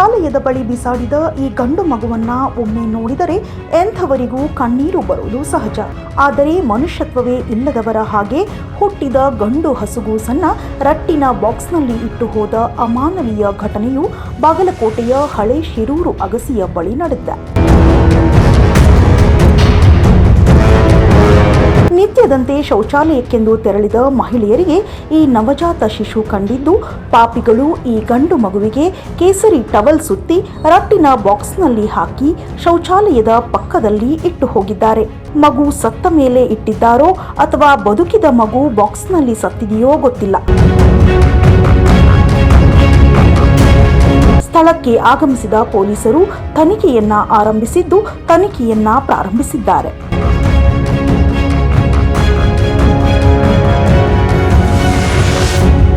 ಶೌಚಾಲಯದ ಬಳಿ ಬಿಸಾಡಿದ ಈ ಗಂಡು ಮಗುವನ್ನ ಒಮ್ಮೆ ನೋಡಿದರೆ ಎಂಥವರಿಗೂ ಕಣ್ಣೀರು ಬರುವುದು ಸಹಜ. ಆದರೆ ಮನುಷ್ಯತ್ವವೇ ಇಲ್ಲದವರ ಹಾಗೆ ಹುಟ್ಟಿದ ಗಂಡು ಹಸುಗೂಸನ್ನ ರಟ್ಟಿನ ಬಾಕ್ಸ್ನಲ್ಲಿ ಇಟ್ಟು ಹೋದ ಅಮಾನವೀಯ ಘಟನೆಯು ಬಾಗಲಕೋಟೆಯ ಹಳೆ ಶಿರೂರು ಅಗಸಿಯ ಬಳಿ ನಡೆದಿದೆ. ನಿತ್ಯದಂತೆ ಶೌಚಾಲಯಕ್ಕೆಂದು ತೆರಳಿದ ಮಹಿಳೆಯರಿಗೆ ಈ ನವಜಾತ ಶಿಶು ಕಂಡಿದ್ದು, ಪಾಪಿಗಳು ಈ ಗಂಡು ಮಗುವಿಗೆ ಕೇಸರಿ ಟವಲ್ ಸುತ್ತಿ ರಟ್ಟಿನ ಬಾಕ್ಸ್ನಲ್ಲಿ ಹಾಕಿ ಶೌಚಾಲಯದ ಪಕ್ಕದಲ್ಲಿ ಇಟ್ಟು ಹೋಗಿದ್ದಾರೆ. ಮಗು ಸತ್ತ ಮೇಲೆ ಇಟ್ಟಿದ್ದಾರೋ ಅಥವಾ ಬದುಕಿದ ಮಗು ಬಾಕ್ಸ್ನಲ್ಲಿ ಸತ್ತಿದೆಯೋ ಗೊತ್ತಿಲ್ಲ. ಸ್ಥಳಕ್ಕೆ ಆಗಮಿಸಿದ ಪೊಲೀಸರು ತನಿಖೆಯನ್ನ ಪ್ರಾರಂಭಿಸಿದ್ದಾರೆ.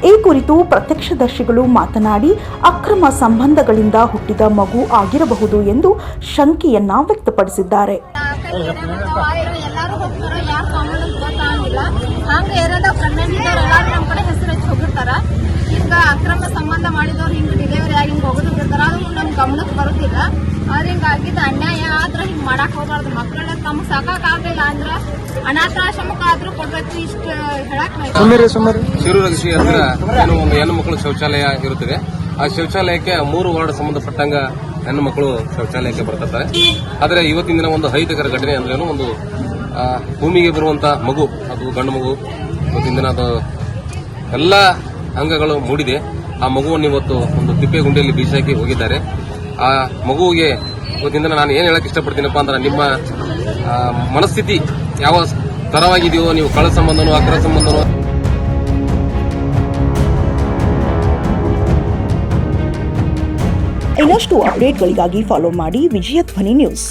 ಈ ಕುರಿತು ಪ್ರತ್ಯಕ್ಷದರ್ಶಿಗಳು ಮಾತನಾಡಿ, ಅಕ್ರಮ ಸಂಬಂಧಗಳಿಂದ ಹುಟ್ಟಿದ ಮಗು ಆಗಿರಬಹುದು ಎಂದು ಶಂಕೆಯನ್ನ ವ್ಯಕ್ತಪಡಿಸಿದ್ದಾರೆ. ಈಗ ಅಕ್ರಮ ಸಂಬಂಧ ಮಾಡಿದವ್ರು ಹಿಂಗೆ ಡಿಲಿವರಿ ಆಗಿ ಹಿಂಗೆ ಹೋಗೋದಿರ್ತಾರ, ಅದು ನಮ್ ಗಮನಕ್ಕೆ ಬರುತ್ತಿಲ್ಲ. ಆದ್ರೆ ಹಿಂಗಾಗಿದ್ದ ಅನ್ಯಾಯ ಆದ್ರೆ ಹಿಂಗ್ ಮಾಡಕ್ ಹೋಗ್ಬಾರ್ದು. ಮಕ್ಕಳನ್ನ ತಮ್ಗೆ ಸಾಕಾಗ್ಲಿಲ್ಲ ಅಂದ್ರ ಅನಾಥಾಶ್ರಮಕ್ಕಾದ್ರೂ ಕೊಡ್ಬೇಕು. ಇಷ್ಟ ಹೇಳಕ್ ಶಿರೂರು ಅಗಸಿ ಹತ್ರ ಒಂದು ಹೆಣ್ಣು ಮಕ್ಕಳು ಶೌಚಾಲಯ ಇರುತ್ತದೆ. ಆ ಶೌಚಾಲಯಕ್ಕೆ 3 ವಾರ್ಡ್ ಸಂಬಂಧಪಟ್ಟಂಗ ಹೆಣ್ಣು ಮಕ್ಕಳು ಶೌಚಾಲಯಕ್ಕೆ ಬರ್ತಾರೆ. ಆದ್ರೆ ಇವತ್ತಿನ ದಿನ ಒಂದು ಅಹಿತಕರ ಘಟನೆ ಅಂದ್ರೇನು, ಒಂದು ಭೂಮಿಗೆ ಬರುವಂತ ಮಗು, ಅದು ಗಂಡು ಮಗು. ಇವತ್ತಿನ ದಿನ ಅದು ಎಲ್ಲ ಅಂಗಗಳು ಮೂಡಿದೆ. ಆ ಮಗುವನ್ನು ಇವತ್ತು ಒಂದು ತಿಪ್ಪೆ ಗುಂಡಿಯಲ್ಲಿ ಬೀಸಾಕಿ ಹೋಗಿದ್ದಾರೆ. ಆ ಮಗುವಿಗೆ ಇವತ್ತಿನ ದಿನ ನಾನು ಏನ್ ಹೇಳಕ್ ಇಷ್ಟಪಡ್ತೀನಪ್ಪ ಅಂದ್ರೆ, ನಿಮ್ಮ ಮನಸ್ಥಿತಿ ಯಾವ ತರವಾಗಿದೆಯೋ, ನೀವು ಕಳ್ಳ ಸಂಬಂಧನೋ ಅಕ್ರಮ ಸಂಬಂಧನೋ. ಇನ್ನಷ್ಟು ಅಪ್ಡೇಟ್ಗಳಿಗಾಗಿ ಫಾಲೋ ಮಾಡಿ ವಿಜಯ ಧ್ವನಿ ನ್ಯೂಸ್.